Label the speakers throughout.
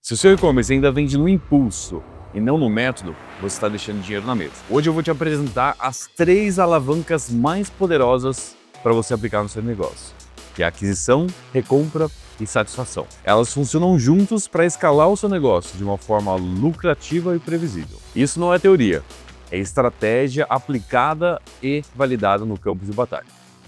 Speaker 1: Se o seu e-commerce ainda vende no impulso e não no método, você está deixando dinheiro na mesa. Hoje eu vou te apresentar as 3 alavancas mais poderosas para você aplicar no seu negócio, que é a aquisição, recompra e satisfação. Elas funcionam juntos para escalar o seu negócio de uma forma lucrativa e previsível. Isso não é teoria, é estratégia aplicada e validada no campo de batalha.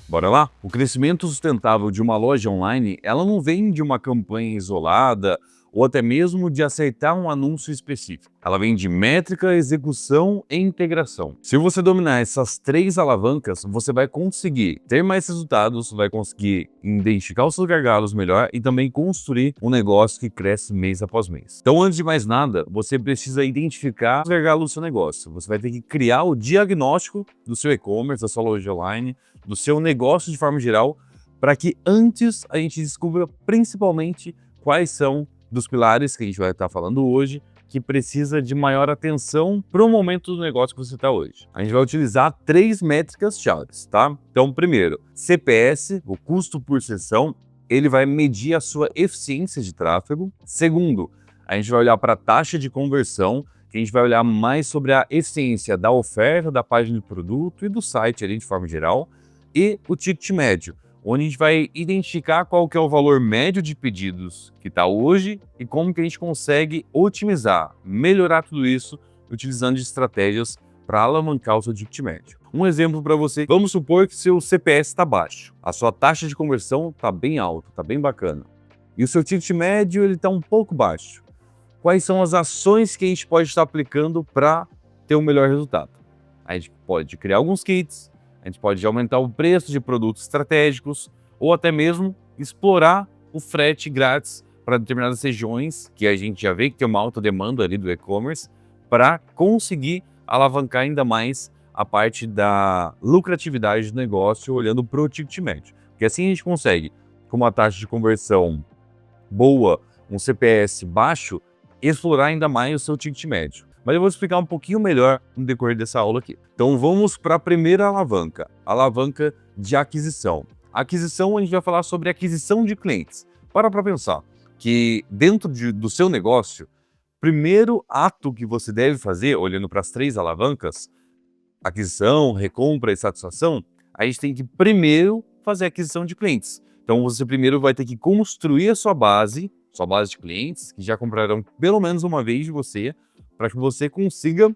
Speaker 1: Bora lá? O crescimento sustentável de uma loja online, ela não vem de uma campanha isolada ou até mesmo de acertar um anúncio específico. Ela vem de métrica, execução e integração. Se você dominar essas 3 alavancas, você vai conseguir ter mais resultados, vai conseguir identificar os seus gargalos melhor e também construir um negócio que cresce mês após mês. Então, antes de mais nada, você precisa identificar os gargalos do seu negócio. Você vai ter que criar o diagnóstico do seu e-commerce, da sua loja online, do seu negócio de forma geral, para que antes a gente descubra principalmente quais são dos pilares que a gente vai estar falando hoje, que precisa de maior atenção para o momento do negócio que você está hoje. A gente vai utilizar 3 métricas-chave, tá? Então, primeiro, CPS, o custo por sessão, ele vai medir a sua eficiência de tráfego. Segundo, a gente vai olhar para a taxa de conversão, que a gente vai olhar mais sobre a eficiência da oferta, da página de produto e do site ali de forma geral. E o ticket médio, onde a gente vai identificar qual que é o valor médio de pedidos que está hoje e como que a gente consegue otimizar, melhorar tudo isso utilizando de estratégias para alavancar o seu ticket médio. Um exemplo para você, vamos supor que seu CPS está baixo, a sua taxa de conversão está bem alta, está bem bacana, e o seu ticket médio está um pouco baixo. Quais são as ações que a gente pode estar aplicando para ter um melhor resultado? A gente pode criar alguns kits, a gente pode aumentar o preço de produtos estratégicos ou até mesmo explorar o frete grátis para determinadas regiões que a gente já vê que tem uma alta demanda ali do e-commerce para conseguir alavancar ainda mais a parte da lucratividade do negócio olhando para o ticket médio. Porque assim a gente consegue, com uma taxa de conversão boa, um CPS baixo, explorar ainda mais o seu ticket médio. Mas eu vou explicar um pouquinho melhor no decorrer dessa aula aqui. Então vamos para a primeira alavanca, a alavanca de aquisição. A aquisição, a gente vai falar sobre aquisição de clientes. Para pensar que dentro do seu negócio, primeiro ato que você deve fazer, olhando para as 3 alavancas, aquisição, recompra e satisfação, a gente tem que primeiro fazer a aquisição de clientes. Então você primeiro vai ter que construir a sua base de clientes que já compraram pelo menos uma vez de você, para que você consiga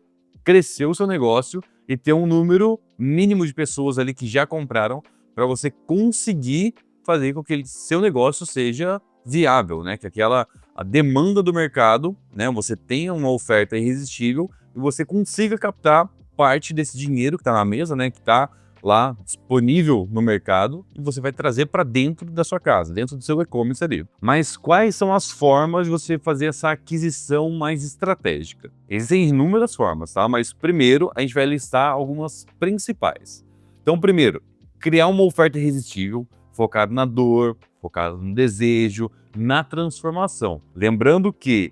Speaker 1: crescer o seu negócio e ter um número mínimo de pessoas ali que já compraram para você conseguir fazer com que o seu negócio seja viável, né? Que a demanda do mercado, né? Você tenha uma oferta irresistível e você consiga captar parte desse dinheiro que está na mesa, né? Que está lá disponível no mercado e você vai trazer para dentro da sua casa, dentro do seu e-commerce ali. Mas quais são as formas de você fazer essa aquisição mais estratégica? Existem inúmeras formas, tá? Mas primeiro a gente vai listar algumas principais. Então, primeiro, criar uma oferta irresistível, focada na dor, focada no desejo, na transformação. Lembrando que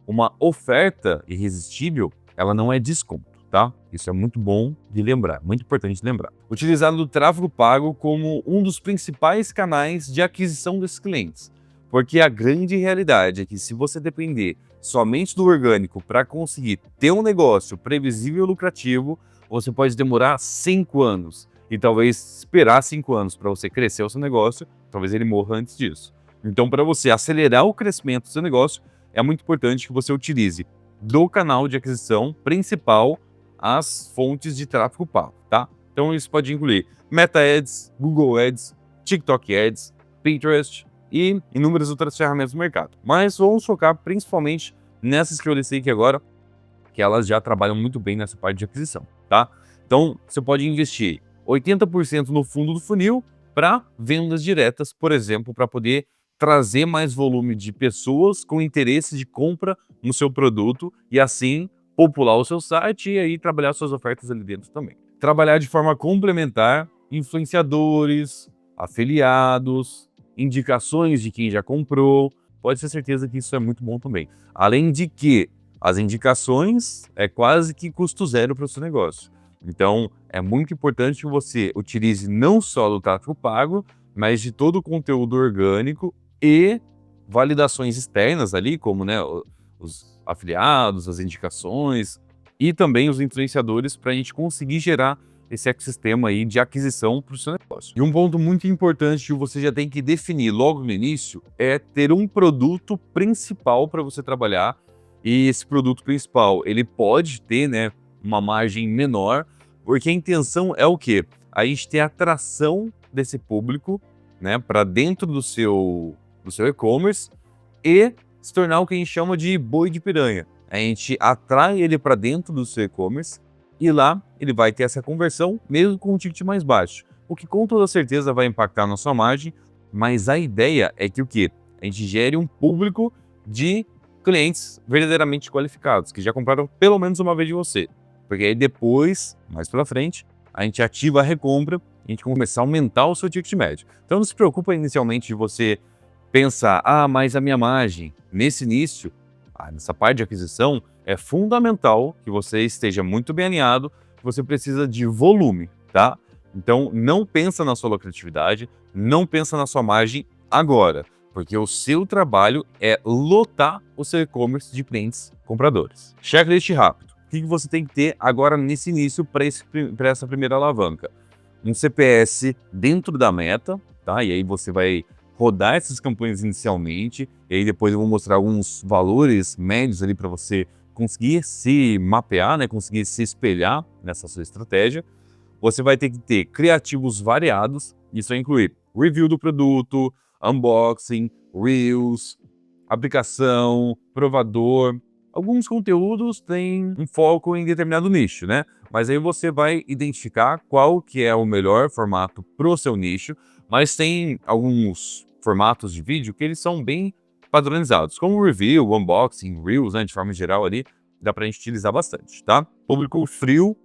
Speaker 1: uma oferta irresistível, ela não é desconto. Tá? Isso é muito bom de lembrar, muito importante de lembrar. Utilizado o tráfego pago como um dos principais canais de aquisição desses clientes, porque a grande realidade é que se você depender somente do orgânico para conseguir ter um negócio previsível e lucrativo, você pode demorar 5 anos e talvez esperar 5 anos para você crescer o seu negócio, talvez ele morra antes disso. Então, para você acelerar o crescimento do seu negócio, é muito importante que você utilize do canal de aquisição principal as fontes de tráfego pago, tá? Então isso pode incluir Meta Ads, Google Ads, TikTok Ads, Pinterest e inúmeras outras ferramentas do mercado. Mas vamos focar principalmente nessas que eu listei aqui agora, que elas já trabalham muito bem nessa parte de aquisição, tá? Então você pode investir 80% no fundo do funil para vendas diretas, por exemplo, para poder trazer mais volume de pessoas com interesse de compra no seu produto e assim popular o seu site e aí trabalhar suas ofertas ali dentro também. Trabalhar de forma complementar, influenciadores, afiliados, indicações de quem já comprou, pode ter certeza que isso é muito bom também. Além de que as indicações é quase que custo zero para o seu negócio. Então é muito importante que você utilize não só do tráfego pago, mas de todo o conteúdo orgânico e validações externas ali, como, né, os afiliados, as indicações e também os influenciadores para a gente conseguir gerar esse ecossistema aí de aquisição para o seu negócio. E um ponto muito importante que você já tem que definir logo no início é ter um produto principal para você trabalhar. E esse produto principal, ele pode ter, né, uma margem menor, porque a intenção é o quê? A gente ter atração desse público, né, para dentro do seu e-commerce e se tornar o que a gente chama de boi de piranha. A gente atrai ele para dentro do seu e-commerce e lá ele vai ter essa conversão mesmo com um ticket mais baixo, o que com toda certeza vai impactar na sua margem, mas a ideia é que o quê? A gente gere um público de clientes verdadeiramente qualificados, que já compraram pelo menos uma vez de você. Porque aí depois, mais pela frente, a gente ativa a recompra e a gente começa a aumentar o seu ticket médio. Então não se preocupa inicialmente de você pensar, mas a minha margem, nesse início, nessa parte de aquisição, é fundamental que você esteja muito bem alinhado, você precisa de volume, tá? Então não pensa na sua lucratividade, não pensa na sua margem agora, porque o seu trabalho é lotar o seu e-commerce de clientes compradores. Checklist rápido. O que você tem que ter agora nesse início para essa primeira alavanca? Um CPS dentro da meta, tá? E aí você vai rodar essas campanhas inicialmente, e aí depois eu vou mostrar alguns valores médios ali para você conseguir se mapear, né? Conseguir se espelhar nessa sua estratégia. Você vai ter que ter criativos variados, isso vai incluir review do produto, unboxing, reels, aplicação, provador. Alguns conteúdos têm um foco em determinado nicho, né? Mas aí você vai identificar qual que é o melhor formato para o seu nicho, mas tem alguns formatos de vídeo que eles são bem padronizados, como review, unboxing, reels, né, de forma geral ali, dá pra gente utilizar bastante, tá? Público frio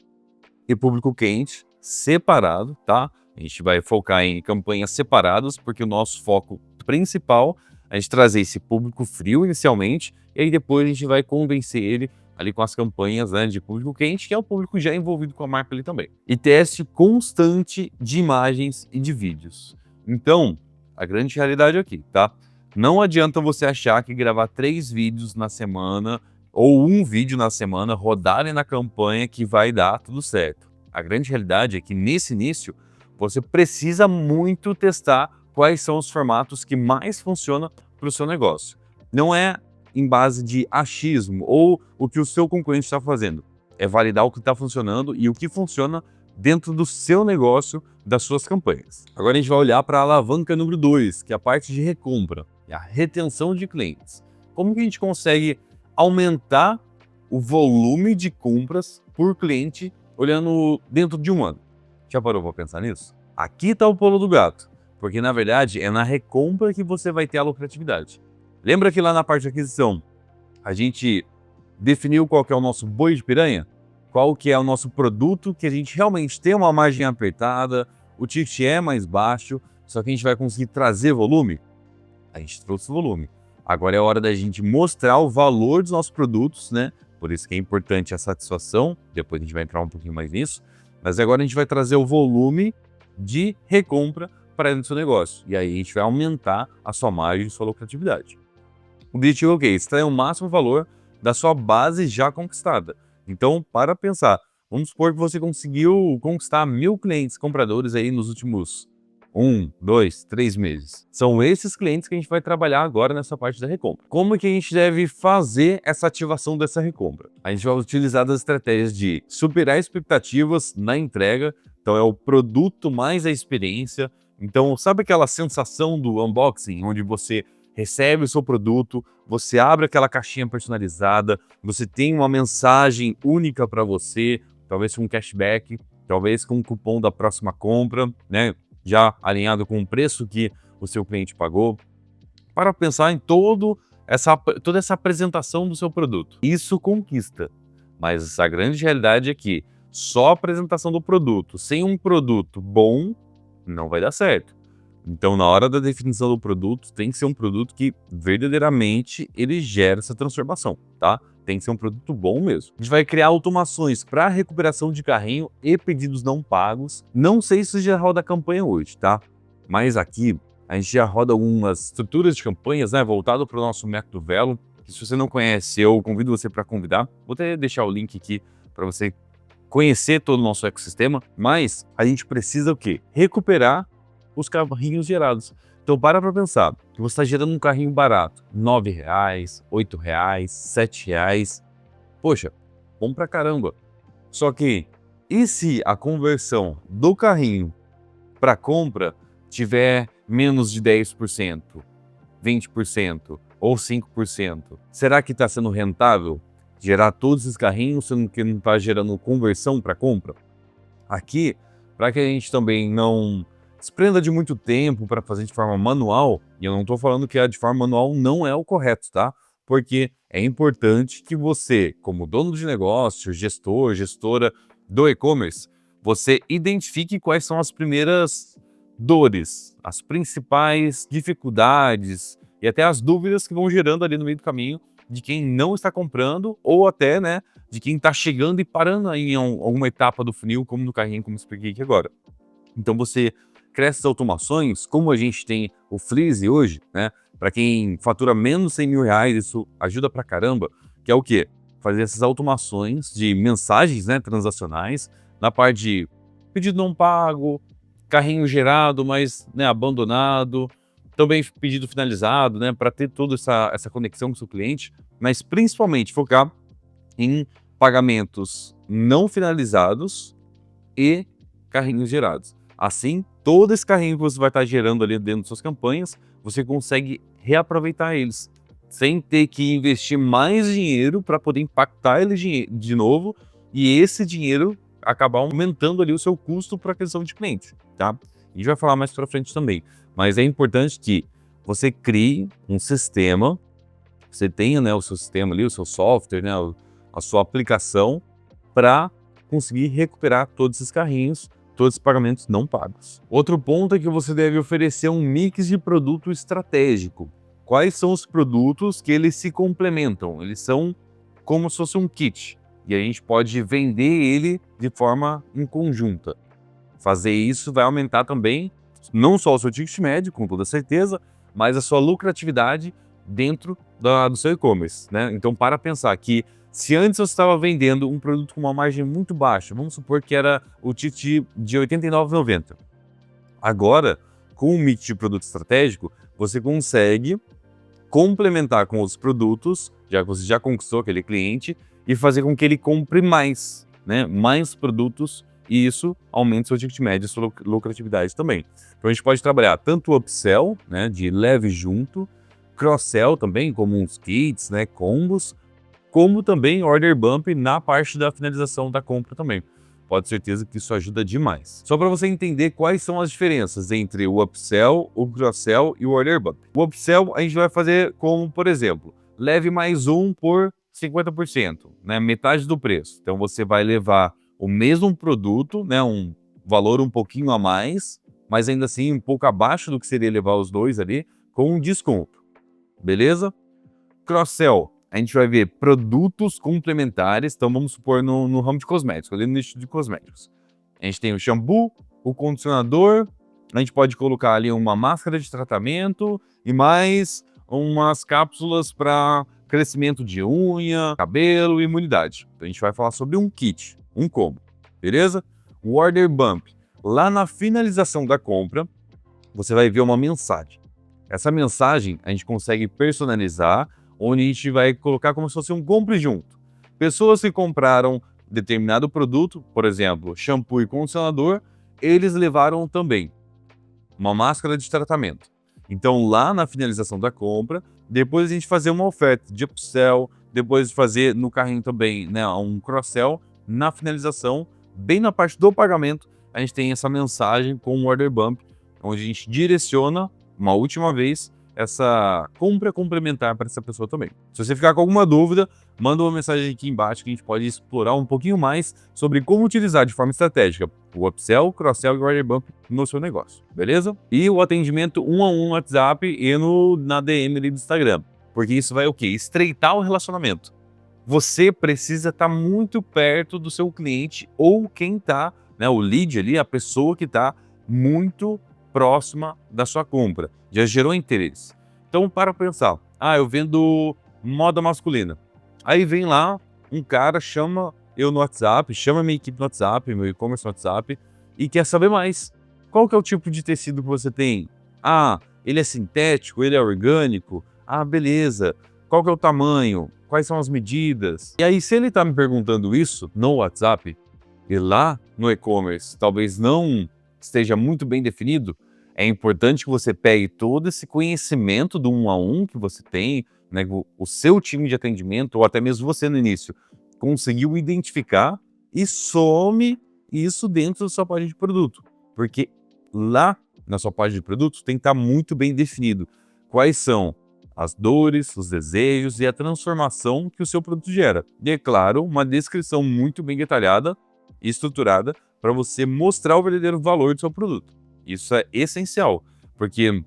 Speaker 1: e público quente separado, tá? A gente vai focar em campanhas separadas, porque o nosso foco principal é a gente trazer esse público frio inicialmente, e aí depois a gente vai convencer ele ali com as campanhas, né, de público quente, que é o público já envolvido com a marca ali também. E teste constante de imagens e de vídeos. Então, a grande realidade aqui, tá? Não adianta você achar que gravar 3 vídeos na semana ou um vídeo na semana, rodarem na campanha que vai dar tudo certo. A grande realidade é que nesse início, você precisa muito testar quais são os formatos que mais funcionam para o seu negócio. Não é em base de achismo ou o que o seu concorrente está fazendo. É validar o que está funcionando e o que funciona dentro do seu negócio, das suas campanhas. Agora a gente vai olhar para a alavanca número 2, que é a parte de recompra, e a retenção de clientes. Como que a gente consegue aumentar o volume de compras por cliente olhando dentro de um ano? Já parou para pensar nisso? Aqui está o pulo do gato, porque na verdade é na recompra que você vai ter a lucratividade. Lembra que lá na parte de aquisição a gente definiu qual que é o nosso boi de piranha? Qual que é o nosso produto que a gente realmente tem uma margem apertada, o ticket é mais baixo, só que a gente vai conseguir trazer volume? A gente trouxe volume. Agora é hora da gente mostrar o valor dos nossos produtos, né? Por isso que é importante a satisfação, depois a gente vai entrar um pouquinho mais nisso, mas agora a gente vai trazer o volume de recompra para dentro do seu negócio. E aí a gente vai aumentar a sua margem e sua lucratividade. O objetivo é o quê? Extrair o máximo valor da sua base já conquistada. Então, para pensar, vamos supor que você conseguiu conquistar 1.000 clientes compradores aí nos últimos 1, 2, 3 meses. São esses clientes que a gente vai trabalhar agora nessa parte da recompra. Como que a gente deve fazer essa ativação dessa recompra? A gente vai utilizar das estratégias de superar expectativas na entrega, então é o produto mais a experiência. Então, sabe aquela sensação do unboxing, onde você recebe o seu produto, você abre aquela caixinha personalizada, você tem uma mensagem única para você, talvez com um cashback, talvez com um cupom da próxima compra, né? Já alinhado com o preço que o seu cliente pagou, para pensar em toda essa apresentação do seu produto. Isso conquista, mas a grande realidade é que só a apresentação do produto, sem um produto bom, não vai dar certo. Então, na hora da definição do produto, tem que ser um produto que verdadeiramente ele gera essa transformação, tá? Tem que ser um produto bom mesmo. A gente vai criar automações para recuperação de carrinho e pedidos não pagos. Não sei se já roda a campanha hoje, tá? Mas aqui a gente já roda algumas estruturas de campanhas, né, voltado para o nosso método Velo. Se você não conhece, eu convido você para convidar. Vou até deixar o link aqui para você conhecer todo o nosso ecossistema, mas a gente precisa o quê? Recuperar os carrinhos gerados. Então para pensar, que você está gerando um carrinho barato, R$ 9,00, R$ 8,00, R$ 7,00. Poxa, bom pra caramba. Só que, e se a conversão do carrinho para compra tiver menos de 10%, 20% ou 5%? Será que está sendo rentável gerar todos esses carrinhos, sendo que não está gerando conversão para compra? Aqui, para que a gente também não desprenda de muito tempo para fazer de forma manual, e eu não estou falando que a de forma manual não é o correto, tá? Porque é importante que você, como dono de negócio, gestor, gestora do e-commerce, você identifique quais são as primeiras dores, as principais dificuldades e até as dúvidas que vão gerando ali no meio do caminho de quem não está comprando ou até, né, de quem está chegando e parando aí em alguma etapa do funil, como no carrinho, como eu expliquei aqui agora. Então você cria essas automações, como a gente tem o Freeze hoje, né? Para quem fatura menos de R$ 100.000, isso ajuda pra caramba, que é o quê? Fazer essas automações de mensagens, né, transacionais, na parte de pedido não pago, carrinho gerado, mas, né, abandonado, também pedido finalizado, né, para ter toda essa conexão com o seu cliente, mas principalmente focar em pagamentos não finalizados e carrinhos gerados. Assim, todo esse carrinho que você vai estar gerando ali dentro das suas campanhas, você consegue reaproveitar eles, sem ter que investir mais dinheiro para poder impactar ele de novo, e esse dinheiro acabar aumentando ali o seu custo para aquisição de cliente, tá? A gente vai falar mais para frente também, mas é importante que você crie um sistema, você tenha, né, o seu sistema ali, o seu software, né, a sua aplicação, para conseguir recuperar todos esses carrinhos, todos os pagamentos não pagos. Outro ponto é que você deve oferecer um mix de produto estratégico. Quais são os produtos que eles se complementam? Eles são como se fosse um kit, e a gente pode vender ele de forma em conjunta. Fazer isso vai aumentar também, não só o seu ticket médio, com toda certeza, mas a sua lucratividade dentro do seu e-commerce, né? Então, para pensar que se antes você estava vendendo um produto com uma margem muito baixa, vamos supor que era o ticket de R$ 89,90. Agora, com o mix de produto estratégico, você consegue complementar com outros produtos, já que você já conquistou aquele cliente, e fazer com que ele compre mais, né? Mais produtos, e isso aumenta seu ticket médio e sua lucratividade também. Então a gente pode trabalhar tanto o upsell, né, de leve junto, cross-sell também, como uns kits, né, combos, como também order bump na parte da finalização da compra também. Pode ter certeza que isso ajuda demais. Só para você entender quais são as diferenças entre o upsell, o cross-sell e o order bump. O upsell a gente vai fazer como, por exemplo, leve mais um por 50%, né, metade do preço. Então você vai levar o mesmo produto, né, um valor um pouquinho a mais, mas ainda assim um pouco abaixo do que seria levar os dois ali, com um desconto. Beleza? Cross-sell, a gente vai ver produtos complementares, então vamos supor no ramo de cosméticos, ali no nicho de cosméticos. A gente tem o shampoo, o condicionador, a gente pode colocar ali uma máscara de tratamento e mais umas cápsulas para crescimento de unha, cabelo e imunidade. Então a gente vai falar sobre um kit, um combo, beleza? O order bump, lá na finalização da compra, você vai ver uma mensagem. Essa mensagem a gente consegue personalizar, onde a gente vai colocar como se fosse um compre junto. Pessoas que compraram determinado produto, por exemplo, shampoo e condicionador, eles levaram também uma máscara de tratamento. Então lá na finalização da compra, depois a gente fazer uma oferta de upsell, depois de fazer no carrinho também, né, um cross-sell, na finalização, bem na parte do pagamento, a gente tem essa mensagem com o order bump, onde a gente direciona uma última vez essa compra complementar para essa pessoa também. Se você ficar com alguma dúvida, manda uma mensagem aqui embaixo que a gente pode explorar um pouquinho mais sobre como utilizar de forma estratégica o upsell, cross-sell e o order bump no seu negócio, beleza? E o atendimento 1 a 1 no WhatsApp e na DM ali do Instagram, porque isso vai o quê? Estreitar o relacionamento. Você precisa estar muito perto do seu cliente ou quem está, né, o lead ali, a pessoa que está muito próxima da sua compra, já gerou interesse. Então para pensar, eu vendo moda masculina. Aí vem lá um cara, chama eu no WhatsApp, chama minha equipe no WhatsApp, meu e-commerce no WhatsApp, e quer saber mais. Qual que é o tipo de tecido que você tem? Ele é sintético, ele é orgânico? Beleza. Qual que é o tamanho? Quais são as medidas? E aí, se ele está me perguntando isso no WhatsApp, e lá no e-commerce talvez não esteja muito bem definido, é importante que você pegue todo esse conhecimento do 1 a 1 que você tem, né, o seu time de atendimento, ou até mesmo você no início, conseguiu identificar e some isso dentro da sua página de produto. Porque lá na sua página de produto tem que estar muito bem definido quais são as dores, os desejos e a transformação que o seu produto gera. E é claro, uma descrição muito bem detalhada e estruturada para você mostrar o verdadeiro valor do seu produto. Isso é essencial, porque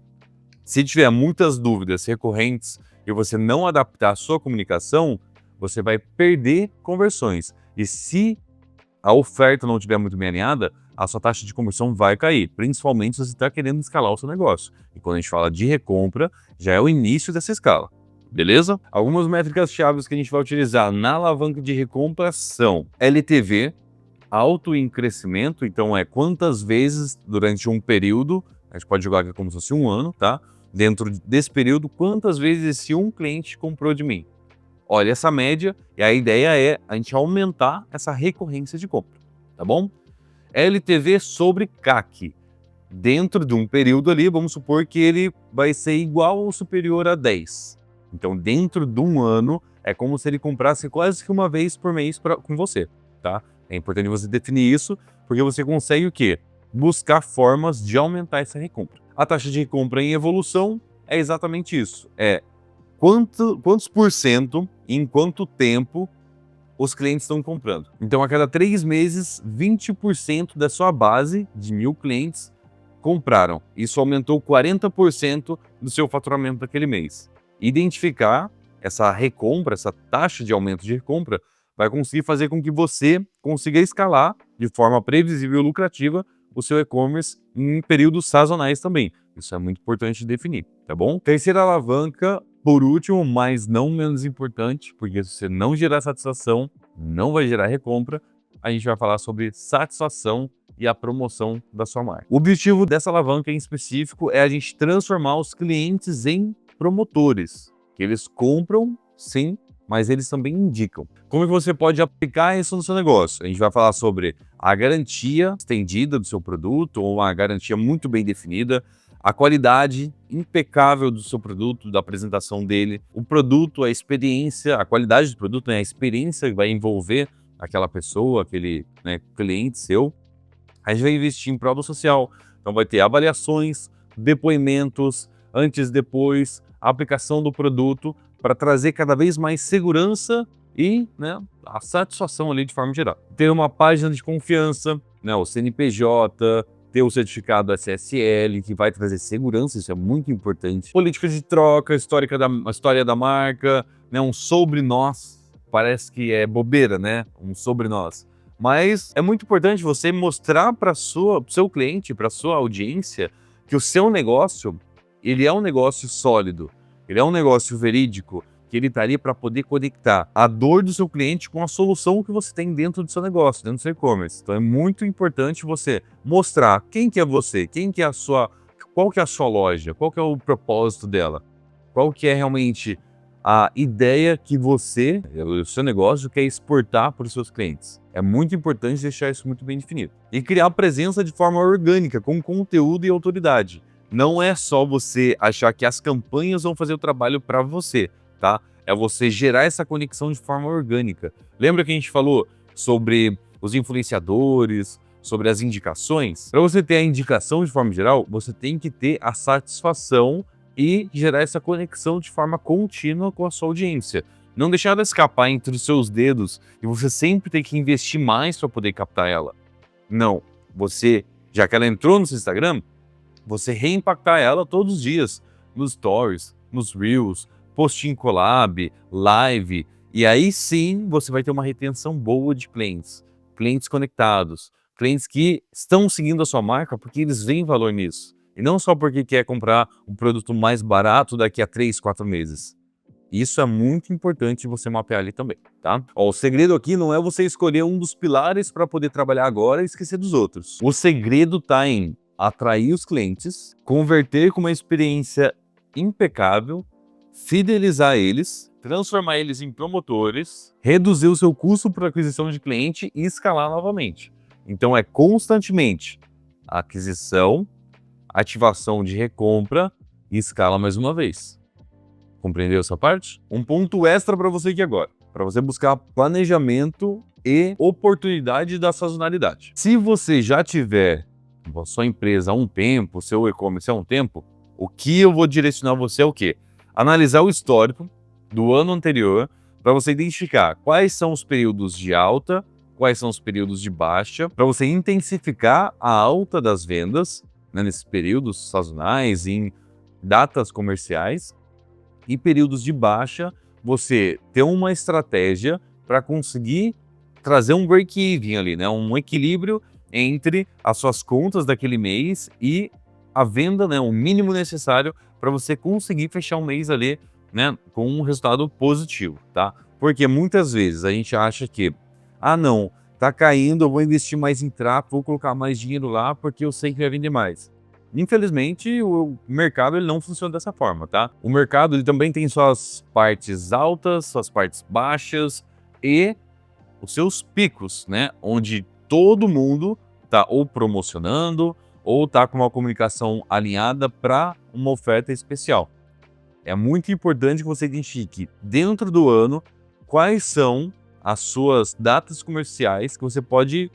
Speaker 1: se tiver muitas dúvidas recorrentes e você não adaptar a sua comunicação, você vai perder conversões. E se a oferta não estiver muito bem alinhada, a sua taxa de conversão vai cair, principalmente se você está querendo escalar o seu negócio. E quando a gente fala de recompra, já é o início dessa escala, beleza? Algumas métricas-chave que a gente vai utilizar na alavanca de recompra são LTV, alto em crescimento, então é quantas vezes durante um período, a gente pode jogar aqui como se fosse um ano, tá? Dentro desse período, quantas vezes esse um cliente comprou de mim? Olha essa média, e a ideia é a gente aumentar essa recorrência de compra, tá bom? LTV sobre CAC. Dentro de um período ali, vamos supor que ele vai ser igual ou superior a 10. Então, dentro de um ano, é como se ele comprasse quase que uma vez por mês com você, tá? É importante você definir isso, porque você consegue o quê? Buscar formas de aumentar essa recompra. A taxa de recompra em evolução é exatamente isso. É quantos por cento, em quanto tempo, os clientes estão comprando. Então, a cada 3 meses, 20% da sua base de 1.000 clientes compraram. Isso aumentou 40% do seu faturamento daquele mês. Identificar essa recompra, essa taxa de aumento de recompra, vai conseguir fazer com que você consiga escalar de forma previsível e lucrativa o seu e-commerce em períodos sazonais também. Isso é muito importante de definir, tá bom? Terceira alavanca, por último, mas não menos importante, porque se você não gerar satisfação, não vai gerar recompra, a gente vai falar sobre satisfação e a promoção da sua marca. O objetivo dessa alavanca em específico é a gente transformar os clientes em promotores, que eles compram, sim, mas eles também indicam. Como é que você pode aplicar isso no seu negócio? A gente vai falar sobre a garantia estendida do seu produto, ou uma garantia muito bem definida, a qualidade impecável do seu produto, da apresentação dele, o produto, a experiência, a qualidade do produto, né, a experiência que vai envolver aquela pessoa, aquele, né, cliente seu. A gente vai investir em prol do social, então vai ter avaliações, depoimentos, antes e depois, a aplicação do produto, para trazer cada vez mais segurança e, né, a satisfação ali de forma geral. Ter uma página de confiança, né, o CNPJ, ter o certificado SSL, que vai trazer segurança, isso é muito importante. Política de troca, história da marca, né, um sobre nós, parece que é bobeira, né, um sobre nós. Mas é muito importante você mostrar para o seu cliente, para a sua audiência, que o seu negócio, ele é um negócio sólido, ele é um negócio verídico, que ele está ali para poder conectar a dor do seu cliente com a solução que você tem dentro do seu negócio, dentro do seu e-commerce. Então é muito importante você mostrar quem que é você, qual que é a sua loja, qual que é o propósito dela, qual que é realmente a ideia que você, o seu negócio, quer exportar para os seus clientes. É muito importante deixar isso muito bem definido. E criar presença de forma orgânica, com conteúdo e autoridade. Não é só você achar que as campanhas vão fazer o trabalho para você, tá? É você gerar essa conexão de forma orgânica. Lembra que a gente falou sobre os influenciadores, sobre as indicações? Para você ter a indicação de forma geral, você tem que ter a satisfação e gerar essa conexão de forma contínua com a sua audiência. Não deixar ela escapar entre os seus dedos e você sempre tem que investir mais para poder captar ela. Não, já que ela entrou no seu Instagram, você reimpactar ela todos os dias, nos stories, nos reels, postinho collab, live, e aí sim você vai ter uma retenção boa de clientes conectados, clientes que estão seguindo a sua marca porque eles veem valor nisso. E não só porque quer comprar um produto mais barato daqui a 3, 4 meses. Isso é muito importante você mapear ali também, tá? Ó, o segredo aqui não é você escolher um dos pilares para poder trabalhar agora e esquecer dos outros. O segredo tá em atrair os clientes, converter com uma experiência impecável, fidelizar eles, transformar eles em promotores, reduzir o seu custo por aquisição de cliente e escalar novamente. Então é constantemente aquisição, ativação de recompra e escala mais uma vez. Compreendeu essa parte? Um ponto extra para você aqui agora, para você buscar planejamento e oportunidade da sazonalidade. Se você já tiver a sua empresa há um tempo, seu e-commerce há um tempo, o que eu vou direcionar você é o quê? Analisar o histórico do ano anterior para você identificar quais são os períodos de alta, quais são os períodos de baixa, para você intensificar a alta das vendas, né, nesses períodos sazonais, em datas comerciais, e períodos de baixa, você ter uma estratégia para conseguir trazer um break-even ali, né? Um equilíbrio entre as suas contas daquele mês e a venda, né? O mínimo necessário para você conseguir fechar um mês ali, né? Com um resultado positivo, tá? Porque muitas vezes a gente acha que, não, tá caindo, eu vou investir mais em tráfego, vou colocar mais dinheiro lá porque eu sei que vai vender mais. Infelizmente, o mercado ele não funciona dessa forma, tá? O mercado ele também tem suas partes altas, suas partes baixas e os seus picos, né? Onde todo mundo tá ou promocionando ou tá com uma comunicação alinhada para uma oferta especial. É muito importante que você identifique dentro do ano quais são as suas datas comerciais que você pode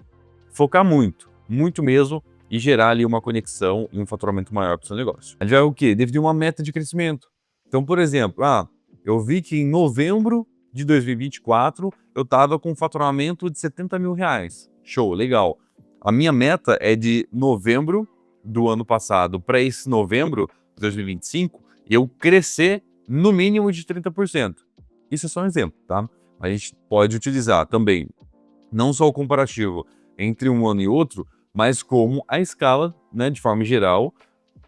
Speaker 1: focar muito mesmo, e gerar ali uma conexão e um faturamento maior para o seu negócio. A gente vai o quê? Definir uma meta de crescimento. Então, por exemplo, eu vi que em novembro de 2024 eu estava com um faturamento de 70 mil reais. Show, legal. A minha meta é de novembro do ano passado para esse novembro de 2025 eu crescer no mínimo de 30%. Isso é só um exemplo, tá? A gente pode utilizar também não só o comparativo entre um ano e outro, mas como a escala, né, de forma geral,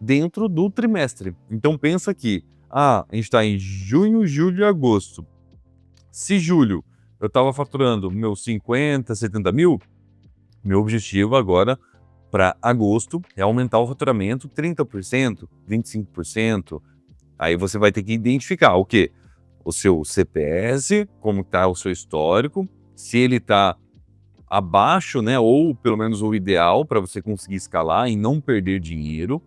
Speaker 1: dentro do trimestre. Então pensa que, a gente está em junho, julho e agosto. Se julho eu estava faturando meus 50, 70 mil, meu objetivo agora para agosto é aumentar o faturamento 30%, 25%. Aí você vai ter que identificar o quê? O seu CPS, como está o seu histórico, se ele está abaixo, né, ou pelo menos o ideal para você conseguir escalar e não perder dinheiro.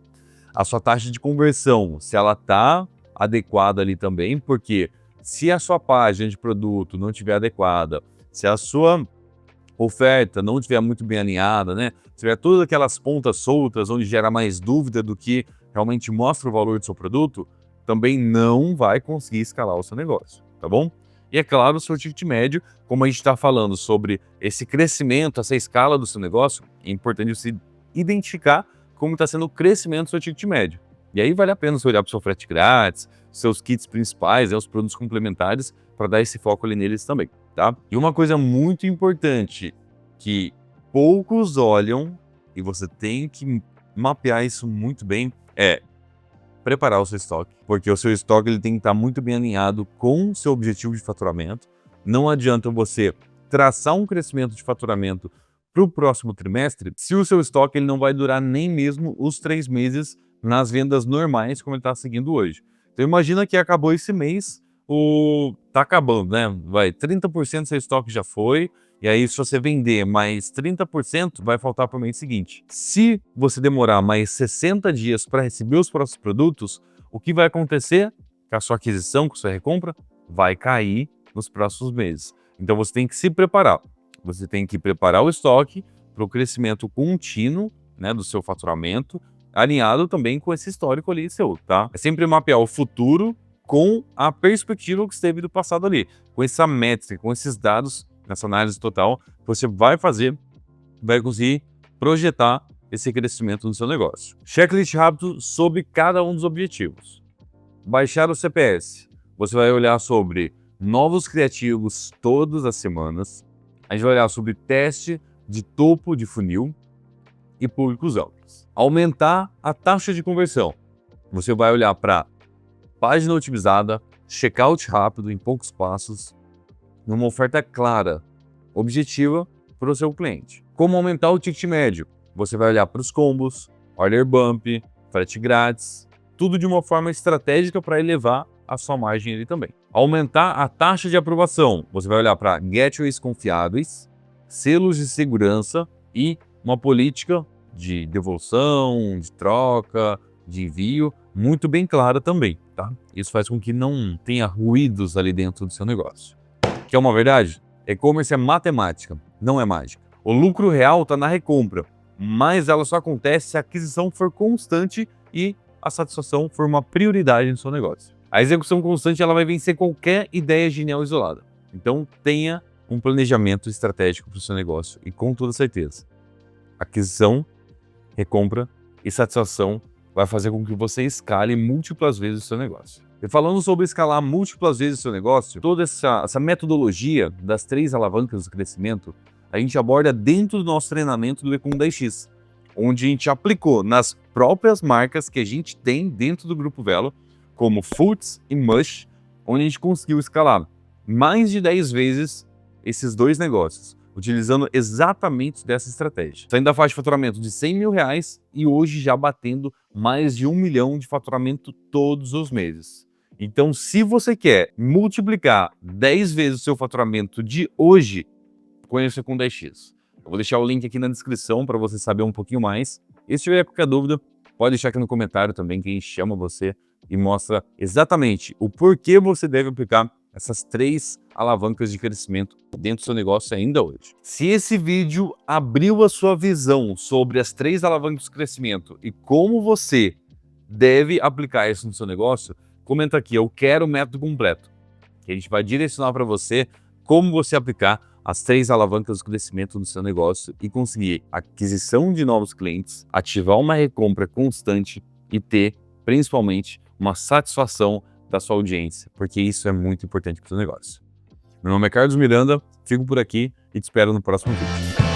Speaker 1: A sua taxa de conversão, se ela está adequada ali também, porque se a sua página de produto não estiver adequada, se a sua oferta não estiver muito bem alinhada, né, se tiver todas aquelas pontas soltas onde gera mais dúvida do que realmente mostra o valor do seu produto, também não vai conseguir escalar o seu negócio, tá bom? E é claro, o seu ticket médio, como a gente está falando sobre esse crescimento, essa escala do seu negócio, é importante você identificar como está sendo o crescimento do seu ticket médio. E aí vale a pena você olhar para o seu frete grátis, seus kits principais, os produtos complementares, para dar esse foco ali neles também, tá? E uma coisa muito importante que poucos olham, e você tem que mapear isso muito bem, é preparar o seu estoque, porque o seu estoque ele tem que estar muito bem alinhado com o seu objetivo de faturamento. Não adianta você traçar um crescimento de faturamento para o próximo trimestre se o seu estoque ele não vai durar nem mesmo os 3 meses nas vendas normais como ele está seguindo hoje. Então imagina que acabou esse mês, tá acabando, né? 30% do seu estoque já foi, e aí se você vender mais 30%, vai faltar para o mês seguinte. Se você demorar mais 60 dias para receber os próximos produtos, o que vai acontecer? Com a sua aquisição, com a sua recompra, vai cair nos próximos meses. Então você tem que se preparar. Você tem que preparar o estoque para o crescimento contínuo, né, do seu faturamento, alinhado também com esse histórico ali seu, tá? É sempre mapear o futuro com a perspectiva que esteve do passado ali, com essa métrica, com esses dados, nessa análise total, você vai conseguir projetar esse crescimento no seu negócio. Checklist rápido sobre cada um dos objetivos. Baixar o CPS. Você vai olhar sobre novos criativos todas as semanas. A gente vai olhar sobre teste de topo de funil. e públicos amplos. Aumentar a taxa de conversão. Você vai olhar para página otimizada, checkout rápido em poucos passos, numa oferta clara, objetiva para o seu cliente. Como aumentar o ticket médio? Você vai olhar para os combos, order bump, frete grátis, tudo de uma forma estratégica para elevar a sua margem ali também. Aumentar a taxa de aprovação. Você vai olhar para gateways confiáveis, selos de segurança e uma política de devolução, de troca, de envio, muito bem clara também, tá? Isso faz com que não tenha ruídos ali dentro do seu negócio. Que é uma verdade? E-commerce é matemática, não é mágica. O lucro real está na recompra, mas ela só acontece se a aquisição for constante e a satisfação for uma prioridade no seu negócio. A execução constante ela vai vencer qualquer ideia genial isolada. Então tenha um planejamento estratégico para o seu negócio e com toda certeza, aquisição, recompra e satisfação vai fazer com que você escale múltiplas vezes o seu negócio. E falando sobre escalar múltiplas vezes o seu negócio, toda essa metodologia das 3 alavancas do crescimento, a gente aborda dentro do nosso treinamento do E-com 10x, onde a gente aplicou nas próprias marcas que a gente tem dentro do Grupo Velo, como Foods e Mush, onde a gente conseguiu escalar mais de 10 vezes esses 2 negócios, utilizando exatamente dessa estratégia. Saindo da faixa de faturamento de R$100 mil e hoje já batendo mais de 1 milhão de faturamento todos os meses. Então, se você quer multiplicar 10 vezes o seu faturamento de hoje, conheça com 10x. Eu vou deixar o link aqui na descrição para você saber um pouquinho mais. E se tiver qualquer dúvida, pode deixar aqui no comentário também, que a gente chama você e mostra exatamente o porquê você deve aplicar essas 3 alavancas de crescimento dentro do seu negócio ainda hoje. Se esse vídeo abriu a sua visão sobre as 3 alavancas de crescimento e como você deve aplicar isso no seu negócio, comenta aqui, eu quero o método completo, que a gente vai direcionar para você como você aplicar as 3 alavancas de crescimento no seu negócio e conseguir aquisição de novos clientes, ativar uma recompra constante e ter, principalmente, uma satisfação da sua audiência, porque isso é muito importante para o seu negócio. Meu nome é Carlos Miranda, fico por aqui e te espero no próximo vídeo.